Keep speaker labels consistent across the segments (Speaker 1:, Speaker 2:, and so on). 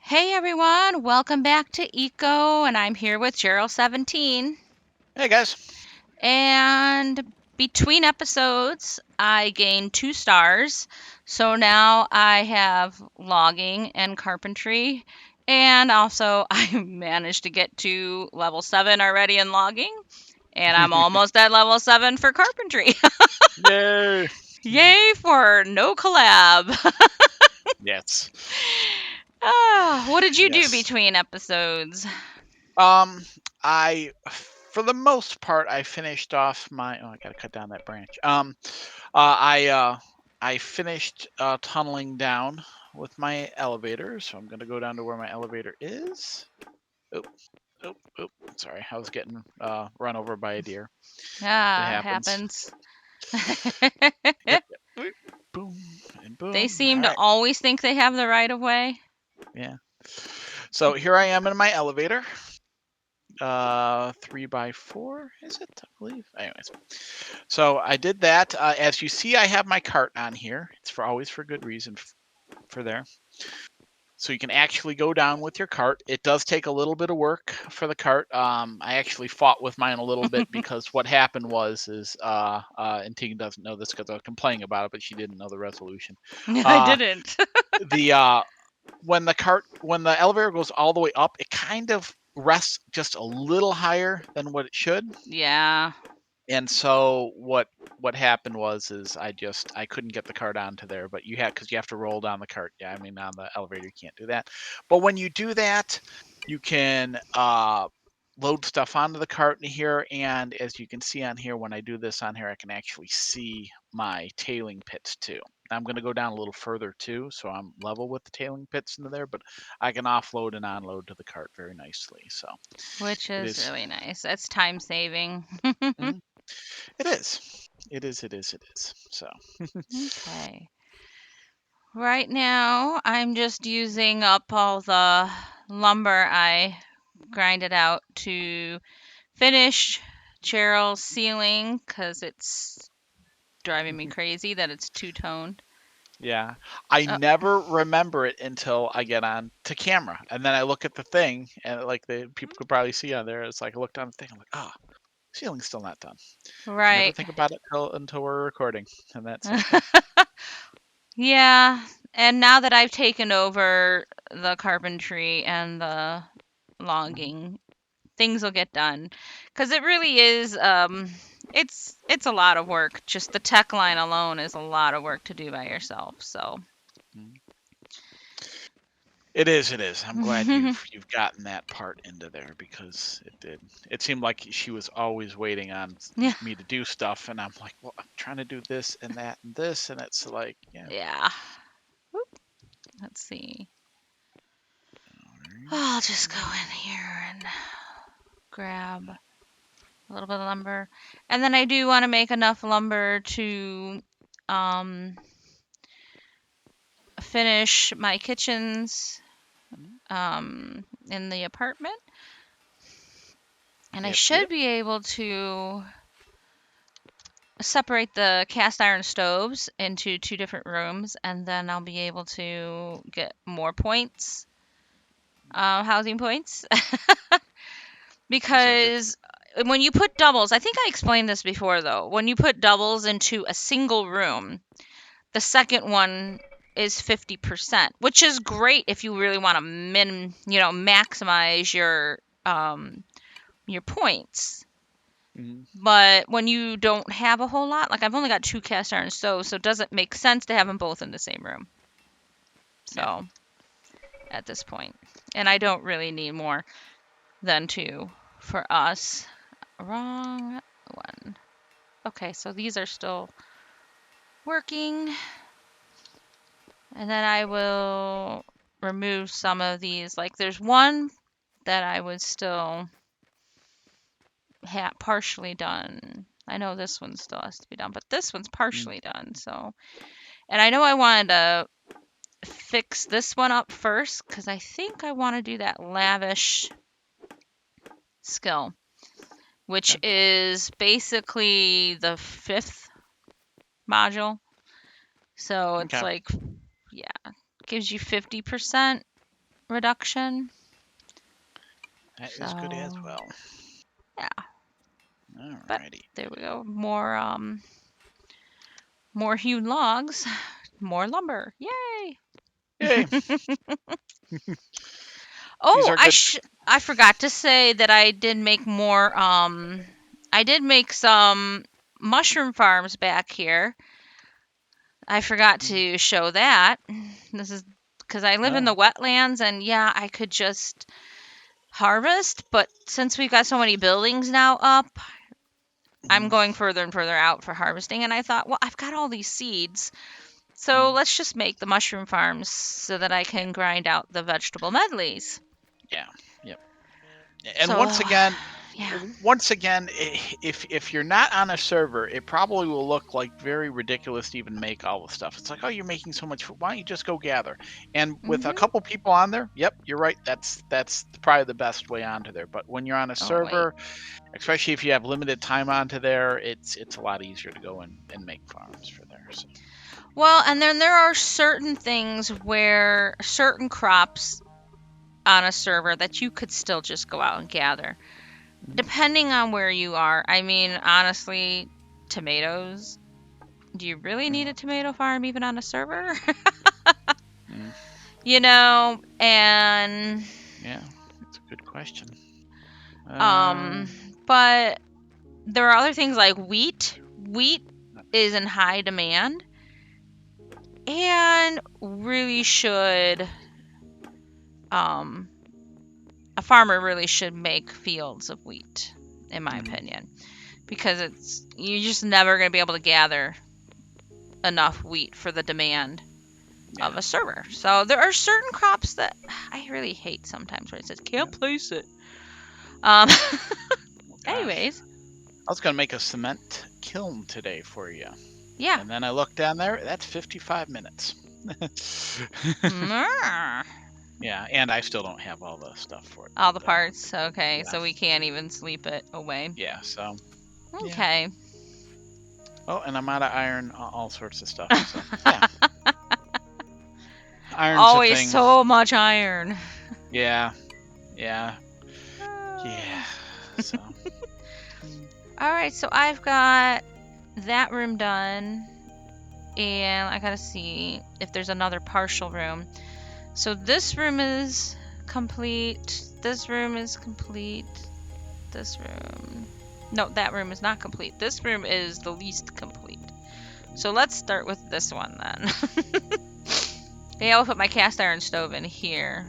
Speaker 1: Hey everyone, welcome back to Eco, and I'm here with Jerle17.
Speaker 2: Hey guys.
Speaker 1: And between episodes, I gained 2 stars. So now I have logging and carpentry. And also, I managed to get to level 7 already in logging. And I'm almost at level 7 for carpentry.
Speaker 2: Yay.
Speaker 1: Yay for no collab.
Speaker 2: Yes.
Speaker 1: What did you do
Speaker 2: Yes.
Speaker 1: between episodes?
Speaker 2: Um, I, for the most part, I finished off my. Oh, I gotta cut down that branch. I finished tunneling down with my elevator, so I'm gonna go down to where my elevator is. Oh, oh, oh. Sorry, I was getting run over by a deer. It
Speaker 1: Ah,
Speaker 2: happens.
Speaker 1: happens.
Speaker 2: Yep. Yep. Boom and
Speaker 1: They
Speaker 2: boom. All
Speaker 1: seem to
Speaker 2: right.
Speaker 1: always think they have the right of way.
Speaker 2: Yeah. So here I am in my elevator. 3x4 is it, I believe. Anyways, so I did that. As you see, I have my cart on here. It's for always for good reason for there. So you can actually go down with your cart. It does take a little bit of work for the cart. I actually fought with mine a little bit because what happened was and Tegan doesn't know this because I was complaining about it, but she didn't know the resolution.
Speaker 1: I
Speaker 2: Uh,
Speaker 1: didn't.
Speaker 2: the when the elevator goes all the way up, it kind of rests just a little higher than what it should.
Speaker 1: Yeah.
Speaker 2: And so what happened was is I couldn't get the cart onto there, but you have because you have to roll down the cart. Yeah, I mean on the elevator you can't do that. But when you do that, you can load stuff onto the cart in here, and as you can see on here, when I do this on here, I can actually see my tailing pits too. I'm going to go down a little further too, so I'm level with the tailing pits into there, but I can offload and unload to the cart very nicely. So
Speaker 1: Which
Speaker 2: it
Speaker 1: is
Speaker 2: is.
Speaker 1: really nice. That's time saving.
Speaker 2: Mhm. It is. It is. It is. It is. So.
Speaker 1: Okay. Right now, I'm just using up all the lumber I grinded out to finish Cheryl's ceiling because it's driving me crazy that it's two-toned.
Speaker 2: Yeah. I
Speaker 1: Uh,
Speaker 2: never remember it until I get on to camera. And then I look at the thing and like the people could probably see on there. It's like I looked on the thing, I'm like, oh, ceiling's still not done. Never
Speaker 1: right.
Speaker 2: think about it until we're recording. And that's okay.
Speaker 1: Yeah, and now that I've taken over the carpentry and the
Speaker 2: Mhm.
Speaker 1: logging, things will get done. 'Cause it really is it's a lot of work. Just the tech line alone is a lot of work to do by yourself. So,
Speaker 2: Mhm. It is, it is. I'm glad you've gotten that part into there because it did. It seemed like she was always waiting on
Speaker 1: yeah.
Speaker 2: me to do stuff, and I'm like, well, I'm trying to do this and that and this, and it's like, yeah.
Speaker 1: Yeah. Oop, let's see. I'll just go in here and grab a little bit of lumber. And then I do want to make enough lumber to um finish my kitchens
Speaker 2: Mhm.
Speaker 1: in the apartment. And I
Speaker 2: Yep,
Speaker 1: should
Speaker 2: yep.
Speaker 1: be able to separate the cast iron stoves into 2 different rooms, and then I'll be able to get more points, housing points.
Speaker 2: Is that just
Speaker 1: Because when you put doubles, I think I explained this before though, when you put doubles into a single room, the second one is 50%, which is great if you really want to maximize your points.
Speaker 2: mhm.
Speaker 1: But when you don't have a whole lot, like I've only got 2 cast iron stoves, so it doesn't make sense to have them both in the same room.
Speaker 2: Yeah.
Speaker 1: So at this point, and I don't really need more than 2 for us. Wrong one. Okay, so these are still working, and then I will remove some of these. Like there's one that I was still partially done. I know this one still has to be done, but this one's
Speaker 2: Mm.
Speaker 1: partially done. So, and I know I wanted to fix this one up first because I think I want to do that lavish skill, which
Speaker 2: Okay.
Speaker 1: is basically the 5th module. So it's
Speaker 2: Okay.
Speaker 1: like, yeah, gives you 50%. reduction.
Speaker 2: That
Speaker 1: So
Speaker 2: is good as well.
Speaker 1: yeah. But
Speaker 2: Alrighty.
Speaker 1: there we go. More hewn logs, more lumber. Yay!
Speaker 2: Yay. These
Speaker 1: Oh,
Speaker 2: are good.
Speaker 1: I forgot to say that I did make more I did make some mushroom farms back here. I forgot to show that. This is because I live in the
Speaker 2: Oh.
Speaker 1: wetlands and yeah, I could just harvest, but since we've got so many buildings now up, I'm going further and further out for harvesting and I thought, well, I've got all these seeds. So let's just make the mushroom farms so that I can grind out the vegetable medleys.
Speaker 2: Yeah. Yep. And
Speaker 1: So, yeah.
Speaker 2: once again, if you're not on a server, it probably will look like very ridiculous to even make all the stuff. It's like, oh, you're making so much food. Why don't you just go gather? And with a
Speaker 1: Mhm.
Speaker 2: couple people on there, yep, you're right. That's probably the best way onto there. But when you're on a
Speaker 1: Oh wait.
Speaker 2: server, especially if you have limited time onto there, it's a lot easier to go and make farms for there. So.
Speaker 1: Well, and then there are certain things where certain crops on a server that you could still just go out and gather, depending on where you are. I mean, honestly, tomatoes. Do you really need a tomato farm even on a server?
Speaker 2: Mm.
Speaker 1: And
Speaker 2: Yeah, that's a good question.
Speaker 1: but there are other things like wheat. Wheat is in high demand and really should a farmer really should make fields of wheat, in my opinion, because you're just never going to be able to gather enough wheat for the demand of a server. So there are certain crops that I really hate sometimes where it says can't place it. Anyways,
Speaker 2: I was gonna make a cement kiln today for you.
Speaker 1: yeah.
Speaker 2: And then I looked down there. That's 55 minutes. Yeah, and I still don't have all the stuff for it.
Speaker 1: All the parts. Okay,
Speaker 2: Yeah.
Speaker 1: so we can't even sleep it away.
Speaker 2: Yeah. So.
Speaker 1: Okay.
Speaker 2: Yeah. Oh, and I'm out of iron. All sorts of stuff. So yeah. Iron's
Speaker 1: Always
Speaker 2: a thing.
Speaker 1: so much iron.
Speaker 2: Yeah. Yeah. Yeah. So.
Speaker 1: All right, so I've got that room done, and I gotta see if there's another partial room. So this room is complete. This room is complete. This room. No, that room is not complete. This room is the least complete. So let's start with this one then. Yeah, I'll put my cast iron stove in here.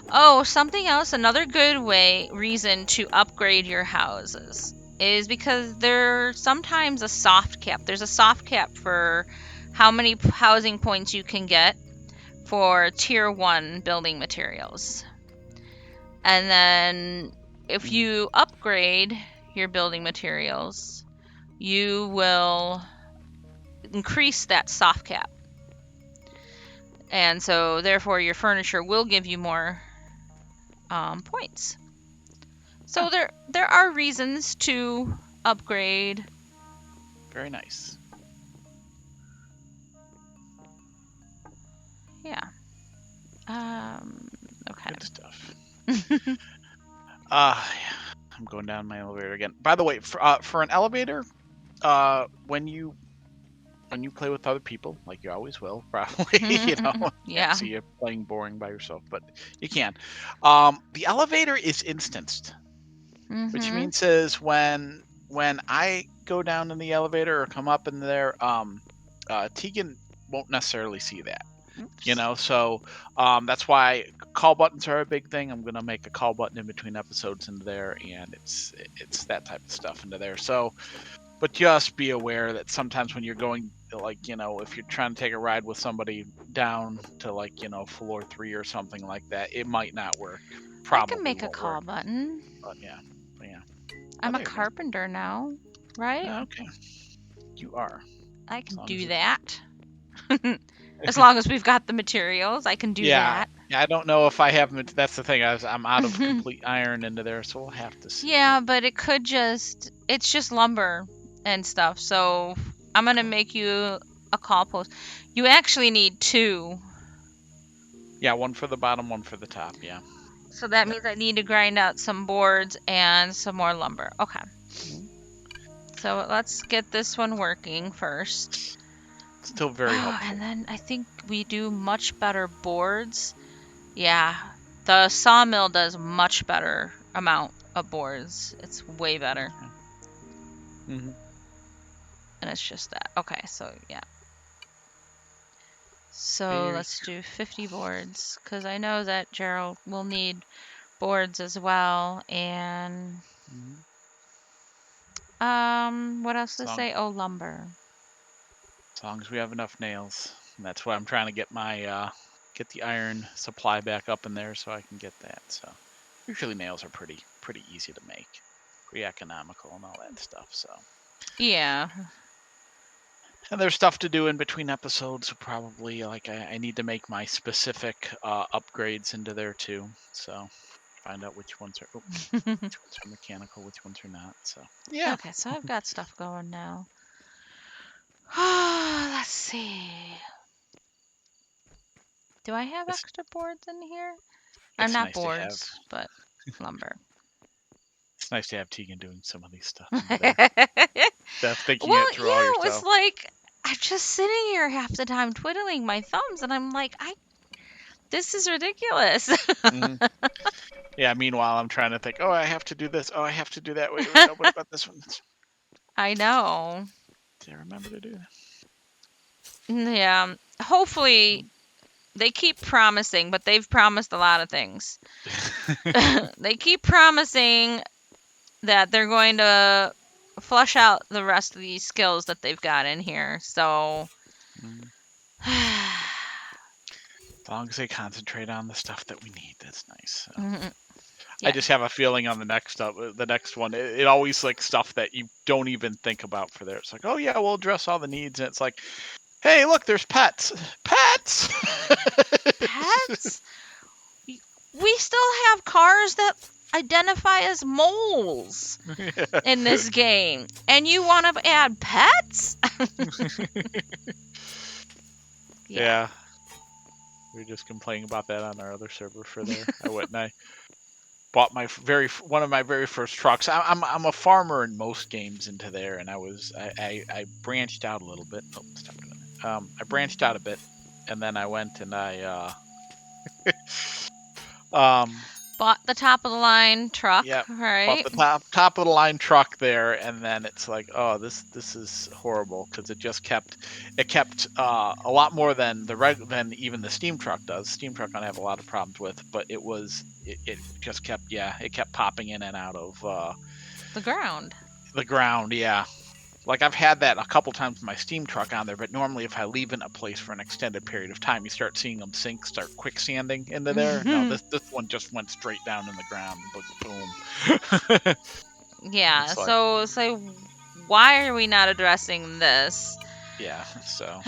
Speaker 1: Oh, something else, another good reason to upgrade your houses is because there's sometimes a soft cap. There's a soft cap for how many housing points you can get for tier 1 building materials. And then if you upgrade your building materials, you will increase that soft cap. And so therefore your furniture will give you more points. So there are reasons to upgrade.
Speaker 2: Very nice.
Speaker 1: Yeah. Okay.
Speaker 2: Good stuff. I'm going down my elevator again. By the way, for an elevator, when you play with other people, like you always will, probably,
Speaker 1: Yeah.
Speaker 2: see you playing boring by yourself, but you can. The elevator is instanced, which means is when I go down in the elevator or come up in there, Tegan won't necessarily see that.
Speaker 1: Oops.
Speaker 2: So that's why call buttons are a big thing. I'm gonna make a call button in between episodes into there, and it's that type of stuff into there. So, but just be aware that sometimes when you're going, like, if you're trying to take a ride with somebody down to, like, floor 3 or something like that, it might not work. Probably
Speaker 1: I can make a
Speaker 2: won't
Speaker 1: call
Speaker 2: work.
Speaker 1: button.
Speaker 2: But yeah.
Speaker 1: I'm a carpenter now, right?
Speaker 2: Okay. You are.
Speaker 1: I can do that. As long as we've got the materials, I can do that.
Speaker 2: Yeah, I don't know if I have. That's the thing. I'm out of complete iron into there, so we'll have to see.
Speaker 1: Yeah, but it's just lumber and stuff. So I'm going to make you a call post. You actually need 2
Speaker 2: Yeah, one for the bottom, one for the top. Yeah.
Speaker 1: So that
Speaker 2: Yep.
Speaker 1: means I need to grind out some boards and some more lumber. Okay.
Speaker 2: Mhm.
Speaker 1: So let's get this one working first.
Speaker 2: Still very
Speaker 1: Oh,
Speaker 2: hopeful.
Speaker 1: and then I think we do much better boards. Yeah, the sawmill does much better amount of boards. It's way better.
Speaker 2: Okay. Hmm.
Speaker 1: And it's just that. Okay, so yeah. So
Speaker 2: Very.
Speaker 1: let's do 50 boards because I know that Gerald will need boards as well. And
Speaker 2: Mhm.
Speaker 1: what else to
Speaker 2: As long,
Speaker 1: say? Oh, lumber.
Speaker 2: as long as we have enough nails, and that's why I'm trying to get my get the iron supply back up in there so I can get that. So usually nails are pretty easy to make, pretty economical and all that stuff. So
Speaker 1: Yeah.
Speaker 2: and there's stuff to do in between episodes. So probably like I need to make my specific upgrades into there too. So find out which ones are which ones are mechanical, which ones are not. So yeah,
Speaker 1: Okay, so I've got stuff going now. Let's see. Do I have
Speaker 2: it's
Speaker 1: extra boards in here? Or
Speaker 2: it's
Speaker 1: not
Speaker 2: nice to have.
Speaker 1: boards, but lumber.
Speaker 2: It's nice to have Tegan doing some of these stuff into there. Instead of thinking
Speaker 1: Well,
Speaker 2: it through all
Speaker 1: yeah, it was
Speaker 2: yourself.
Speaker 1: like I'm just sitting here half the time twiddling my thumbs, and I'm like, this is ridiculous.
Speaker 2: Hmm. Yeah. Meanwhile, I'm trying to think. Oh, I have to do this. Oh, I have to do that. Wait. No, what about this one?
Speaker 1: I know.
Speaker 2: Did I remember to do
Speaker 1: Yeah. Hopefully, they keep promising, but they've promised a lot of things.
Speaker 2: that?
Speaker 1: They keep promising that they're going to flush out the rest of these skills that they've got in here. So,
Speaker 2: Mm. As long as they concentrate on the stuff that we need, that's nice. So. I
Speaker 1: yeah.
Speaker 2: just have a feeling on the next one, it always like stuff that you don't even think about for there. It's like, oh yeah, we'll address all the needs, and it's like, hey, look, there's pets, pets.
Speaker 1: Pets? We still have cars that identify as moles in this game. And you want to add pets? Yeah.
Speaker 2: Yeah, we were just complaining about that on our other server for there. I went and I bought my one of my very first trucks. I'm a farmer in most games into there, and I branched out a little bit. Oh, stop doing it. I branched out a bit, and then I went and I um
Speaker 1: Bought the top of the line truck,
Speaker 2: yeah, bought
Speaker 1: right?
Speaker 2: the top of the line truck there, and then it's like, oh, this is horrible because it kept a lot more than than even the steam truck does. Steam truck I have a lot of problems with, but it just kept it kept popping in and out of
Speaker 1: The ground.
Speaker 2: the ground. Yeah, like I've had that a couple times with my steam truck on there, but normally if I leave in a place for an extended period of time, you start seeing them sink, start quicksanding into there. No, this one just went straight down in the ground, boom.
Speaker 1: Yeah,
Speaker 2: It's like,
Speaker 1: so why are we not addressing this?
Speaker 2: yeah. So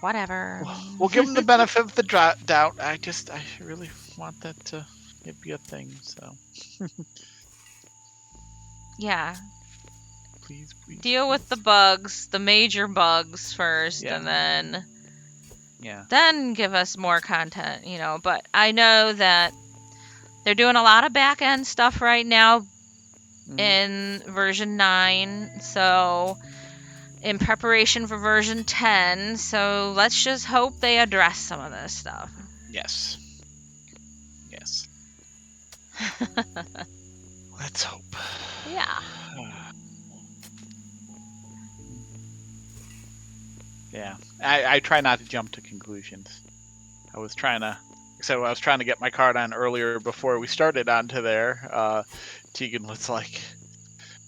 Speaker 1: Whatever.
Speaker 2: we'll give them the benefit of the doubt. I really want that to be a thing. So
Speaker 1: Yeah,
Speaker 2: please, please,
Speaker 1: deal with the
Speaker 2: please.
Speaker 1: bugs, the major bugs first,
Speaker 2: Yeah,
Speaker 1: and
Speaker 2: yeah.
Speaker 1: then give us more content, But I know that they're doing a lot of back end stuff right now
Speaker 2: Mm-hmm.
Speaker 1: in version 9, so in preparation for version 10. So let's just hope they address some of this stuff.
Speaker 2: Yes, yes. Let's hope.
Speaker 1: Yeah.
Speaker 2: Yeah, I try not to jump to conclusions. I was trying to, so I was trying to get my card on earlier before we started onto there. Tegan was like,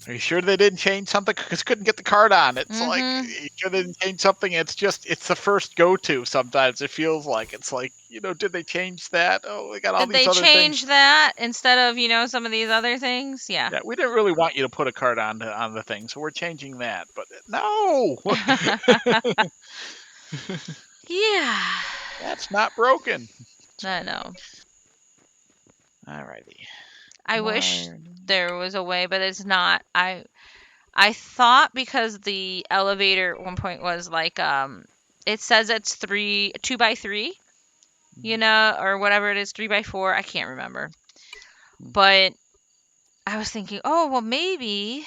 Speaker 2: "Are you sure they didn't change something? Because couldn't get the card on." It's like,
Speaker 1: Mm-hmm.
Speaker 2: you sure they didn't change something? It's the first go-to. Sometimes it feels like it's like, did they change that? Oh, we got all
Speaker 1: Did
Speaker 2: these
Speaker 1: they
Speaker 2: other things.
Speaker 1: change that instead of, some of these other things? Yeah.
Speaker 2: Yeah, we didn't really want you to put a card on the thing, so we're changing that. But no,
Speaker 1: Yeah.
Speaker 2: that's not broken. So,
Speaker 1: I know.
Speaker 2: alrighty.
Speaker 1: I
Speaker 2: More
Speaker 1: wish
Speaker 2: iron.
Speaker 1: there was a way, but it's not. I thought because the elevator at one point was like it says it's 2 by 3, or whatever it is, 3x4. I can't remember. But I was thinking, oh, well, maybe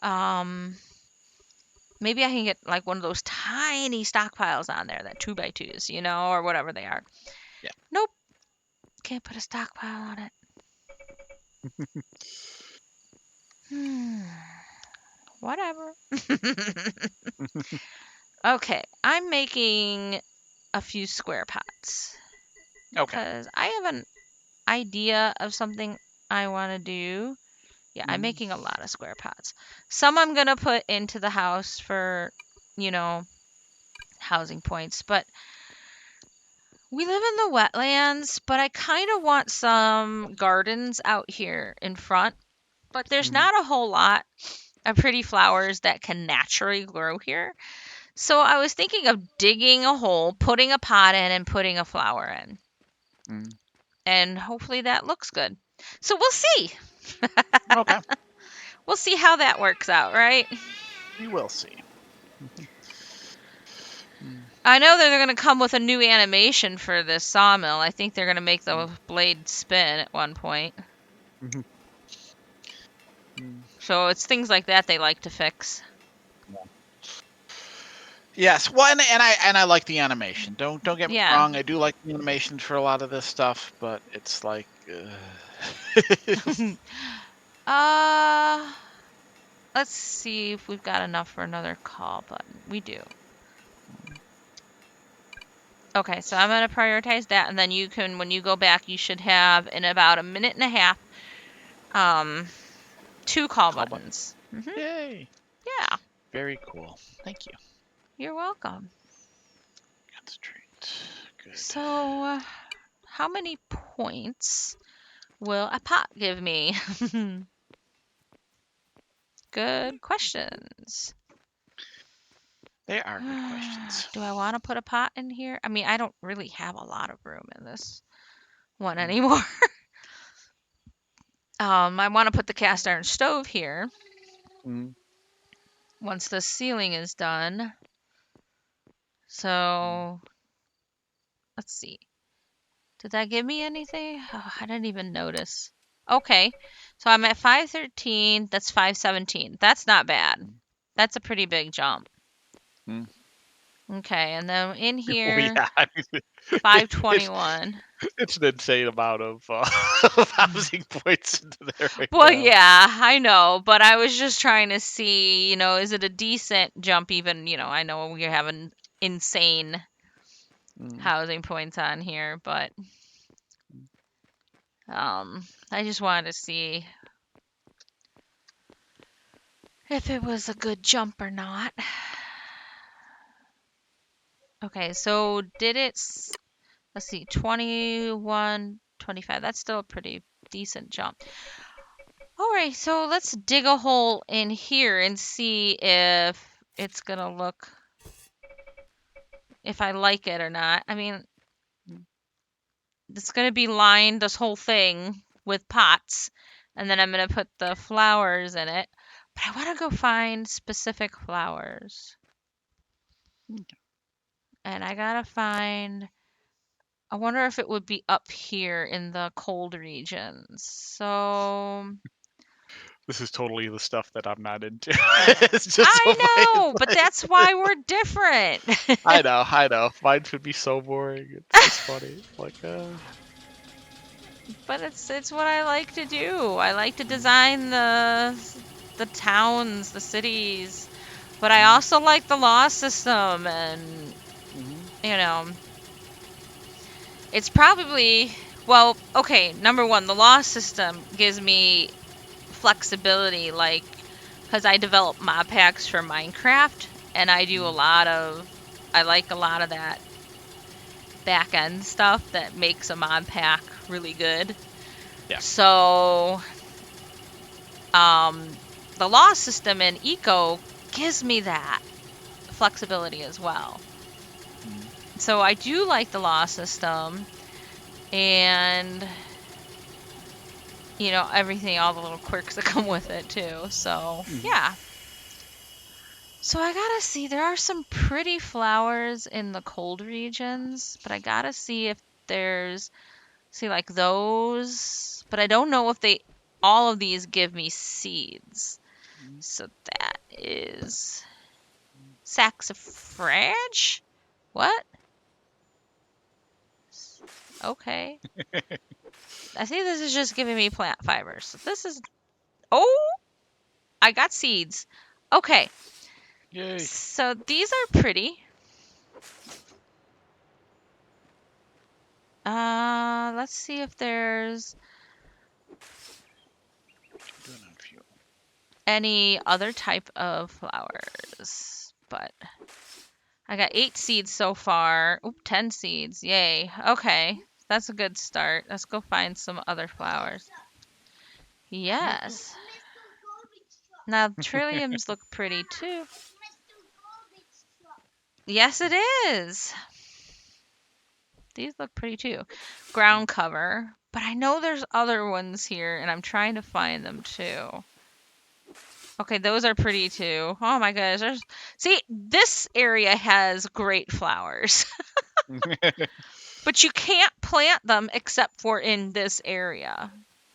Speaker 1: I can get like one of those tiny stockpiles on there, that 2x2s, or whatever they are.
Speaker 2: Yeah.
Speaker 1: Nope. Can't put a stockpile on it. Whatever. Okay, I'm making a few square pots.
Speaker 2: Okay.
Speaker 1: Because I have an idea of something I want to do. Yeah, I'm making a lot of square pots. Some I'm going to put into the house for, housing points. But we live in the wetlands, but I kind of want some gardens out here in front. But there's not a whole lot of pretty flowers that can naturally grow here. So I was thinking of digging a hole, putting a pot in, and putting a flower in. And hopefully that looks good. So we'll see.
Speaker 2: Okay.
Speaker 1: We'll see how that works out, right?
Speaker 2: We will see.
Speaker 1: I know they're going to come with a new animation for this sawmill. I think they're going to make the blade spin at one point. So it's things like that they like to fix.
Speaker 2: Yes, well, and I like the animation. Don't get me
Speaker 1: Yeah.
Speaker 2: wrong. I do like the animation for a lot of this stuff, but it's like.
Speaker 1: Let's see if we've got enough for another call button. We do. Okay, so I'm going to prioritize that, and then you can, when you go back, you should have in about a minute and a half, 2 call buttons.
Speaker 2: Yay!
Speaker 1: Yeah.
Speaker 2: Very cool. Thank you.
Speaker 1: You're welcome.
Speaker 2: Concentrate. Good.
Speaker 1: So, how many points will a pot give me? Good questions.
Speaker 2: They are good questions.
Speaker 1: Do I want to put a pot in here? I mean, I don't really have a lot of room in this one anymore. I want to put the cast iron stove here once the ceiling is done. So, let's see. Did that give me anything? Oh, I didn't even notice. Okay, so I'm at 513. That's 517. That's not bad. That's a pretty big jump. Okay, and then in here,
Speaker 2: yeah, I mean,
Speaker 1: 521.
Speaker 2: It's an insane amount of housing points into there right
Speaker 1: Well,
Speaker 2: now.
Speaker 1: yeah, I know, but I was just trying to see, is it a decent jump even, I know we have an insane housing points on here, but I just wanted to see if it was a good jump or not. Okay, so let's see, 21, 25. That's still a pretty decent jump. All right, so let's dig a hole in here and see if it's going to look, if I like it or not. I mean, it's going to be lined, this whole thing, with pots, and then I'm going to put the flowers in it. But I want to go find specific flowers. And I got to find, I wonder if it would be up here in the cold regions. So
Speaker 2: This is totally the stuff that I'm not into.
Speaker 1: it's just I know, but that's why we're different.
Speaker 2: I know. Mine would be so boring. It's funny. Like,
Speaker 1: But it's what I like to do. I like to design the towns, the cities. But I also like the law system, and it's probably, well, okay, number one, the law system gives me flexibility, like, because I develop mod packs for Minecraft, and I do I like a lot of that back end stuff that makes a mod pack really good.
Speaker 2: Yeah.
Speaker 1: So, the law system in Eco gives me that flexibility as well. So I do like the law system, and everything, all the little quirks that come with it too. So yeah. So I gotta see. There are some pretty flowers in the cold regions, but I gotta see if there's see like those. But I don't know if they all of these give me seeds. So that is saxifrage. What? Okay. I think this is just giving me plant fibers. So this is. Oh, I got seeds. Okay.
Speaker 2: Yay.
Speaker 1: So these are pretty. Let's see if there's
Speaker 2: Doing on fuel.
Speaker 1: any other type of flowers. But I got 8 seeds so far. Oop, 10 seeds. Yay. Okay. That's a good start. Let's go find some other flowers. Yes. Now, trilliums look pretty too. Yes, it is. These look pretty too. Ground cover. But I know there's other ones here, and I'm trying to find them too. Okay, those are pretty too. Oh my gosh. See, this area has great flowers. But you can't plant them except for in this area.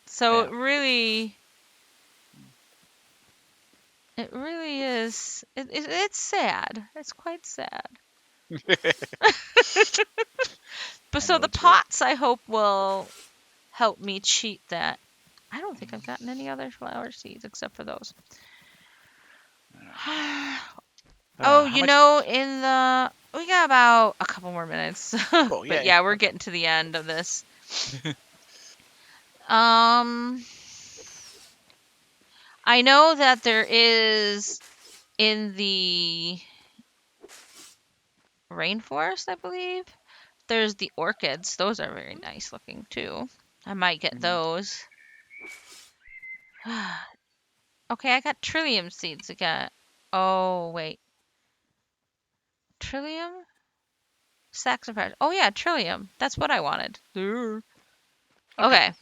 Speaker 1: So
Speaker 2: Yeah.
Speaker 1: it really is. It's sad. It's quite sad. But
Speaker 2: I
Speaker 1: so
Speaker 2: know
Speaker 1: the
Speaker 2: it's great.
Speaker 1: pots, I hope, will help me cheat that. I don't think I've gotten any other flower seeds except for those. Oh,
Speaker 2: How much?
Speaker 1: we got about a couple more minutes.
Speaker 2: Cool.
Speaker 1: But
Speaker 2: Yay.
Speaker 1: yeah, we're
Speaker 2: Okay.
Speaker 1: getting to the end of this. Um, I know that there is in the rainforest, I believe. There's the orchids. Those are very nice looking too. I might get
Speaker 2: Mhm.
Speaker 1: those. Okay, I got trillium seeds again. Oh, wait. Trillium? Saxifrage. Oh, yeah, trillium. That's what I wanted.
Speaker 2: Okay.
Speaker 1: Okay.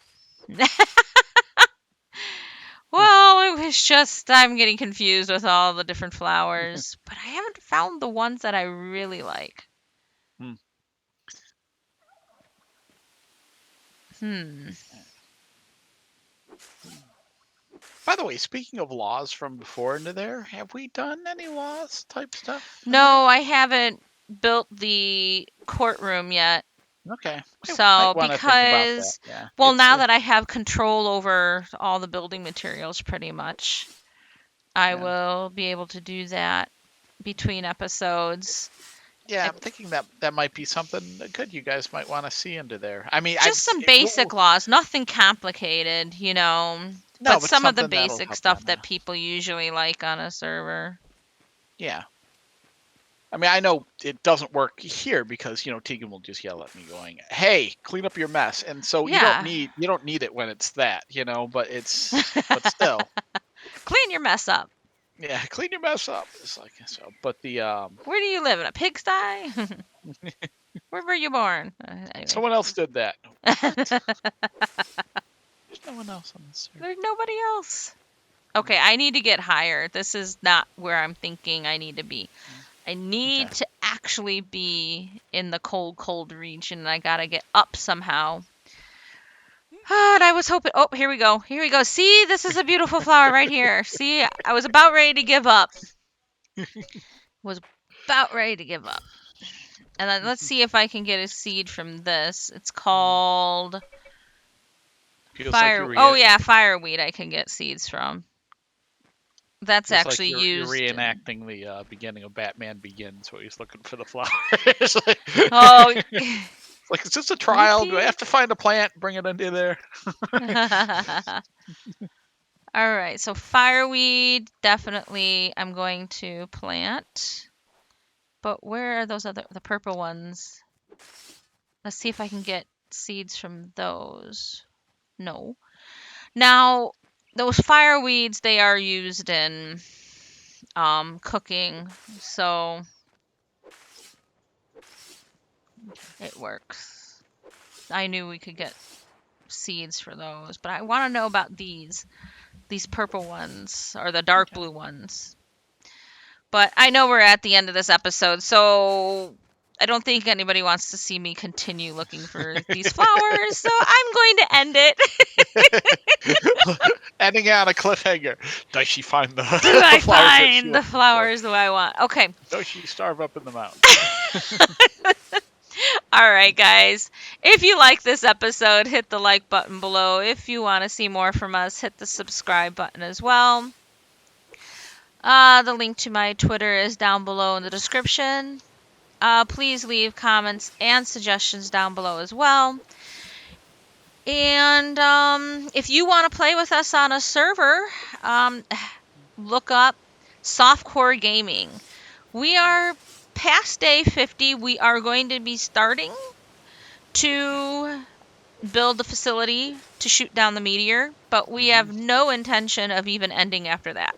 Speaker 1: Well, it was just I'm getting confused with all the different flowers, but I haven't found the ones that I really like.
Speaker 2: Hmm.
Speaker 1: Hmm.
Speaker 2: By the way, speaking of laws from before into there, have we done any laws type stuff in there?
Speaker 1: No, I haven't built the courtroom yet.
Speaker 2: Okay. Might
Speaker 1: So,
Speaker 2: want to think about that.
Speaker 1: because,
Speaker 2: Yeah.
Speaker 1: well,
Speaker 2: It's
Speaker 1: now that I have control over all the building materials pretty much, I
Speaker 2: yeah.
Speaker 1: will be able to do that between episodes.
Speaker 2: Yeah,
Speaker 1: It,
Speaker 2: I'm thinking that that might be something good you guys might want to see into there. I mean,
Speaker 1: just some basic laws, nothing complicated,
Speaker 2: no,
Speaker 1: but
Speaker 2: but
Speaker 1: some of the
Speaker 2: something that'll
Speaker 1: basic
Speaker 2: help you
Speaker 1: stuff
Speaker 2: on
Speaker 1: that
Speaker 2: the.
Speaker 1: people usually like on a server.
Speaker 2: Yeah. I mean, I know it doesn't work here because Tegan will just yell at me, going, "Hey, clean up your mess." And so
Speaker 1: Yeah.
Speaker 2: you don't need it when it's that, but still,
Speaker 1: Clean your mess up.
Speaker 2: yeah, clean your mess up. It's like so, but
Speaker 1: Where do you live? In a pigsty? Where were you born? Anyway.
Speaker 2: someone else did that. What? There's no one else on this server.
Speaker 1: There's nobody else. Okay, I need to get higher. This is not where I'm thinking I need to be. I
Speaker 2: Okay.
Speaker 1: need to actually be in the cold, cold region. I gotta get up somehow. And I was hoping. Oh, here we go. Here we go. See, this is a beautiful flower right here. See, I was about ready to give up. Was about ready to give up. And then let's see if I can get a seed from this. It's called
Speaker 2: Feels like
Speaker 1: fire. Oh yeah, fireweed. I can get seeds from. That's
Speaker 2: feels like
Speaker 1: actually
Speaker 2: you're
Speaker 1: used in.
Speaker 2: reenacting the beginning of Batman Begins, where he's looking for the flowers.
Speaker 1: Oh,
Speaker 2: Like, is this a trial? Do I
Speaker 1: yippee!
Speaker 2: have to find a plant, bring it into there?
Speaker 1: All right, so fireweed definitely I'm going to plant. But where are the purple ones? Let's see if I can get seeds from those. No. Now, those fireweeds, they are used in cooking, so it works. I knew we could get seeds for those, but I want to know about these purple ones or the dark
Speaker 2: Okay.
Speaker 1: blue ones. But I know we're at the end of this episode, so I don't think anybody wants to see me continue looking for these flowers, so I'm going to end it.
Speaker 2: Ending on a cliffhanger. Does she find the,
Speaker 1: Do
Speaker 2: the
Speaker 1: I
Speaker 2: flowers that she
Speaker 1: find the
Speaker 2: looking for?
Speaker 1: flowers that I want? Okay.
Speaker 2: Does she starve up in the mountains?
Speaker 1: All right, guys. If you like this episode, hit the like button below. If you want to see more from us, hit the subscribe button as well. The link to my Twitter is down below in the description. Please leave comments and suggestions down below as well. And if you want to play with us on a server, look up SoftCore Gaming. We are past day 50. We are going to be starting to build the facility to shoot down the meteor, but we have no intention of even ending after that.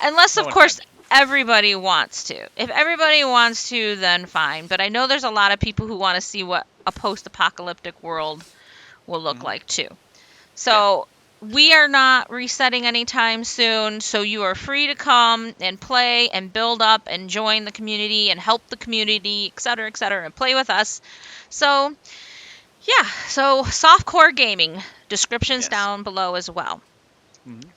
Speaker 1: Unless,
Speaker 2: No
Speaker 1: of course,
Speaker 2: intention.
Speaker 1: everybody wants to. If everybody wants to, then fine. But I know there's a lot of people who want to see what a post-apocalyptic world will look like too. So we are not resetting anytime soon, so you are free to come and play and build up and join the community and help the community, etc., and play with us. So, yeah, so SoftCore Gaming, descriptions down below as well.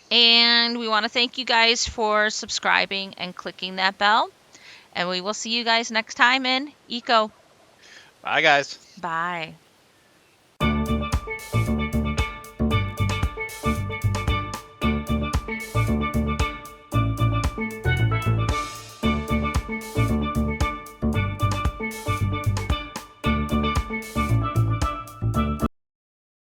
Speaker 1: And we want to thank you guys for subscribing and clicking that bell. And we will see you guys next time in Eco.
Speaker 2: Bye, guys.
Speaker 1: Bye.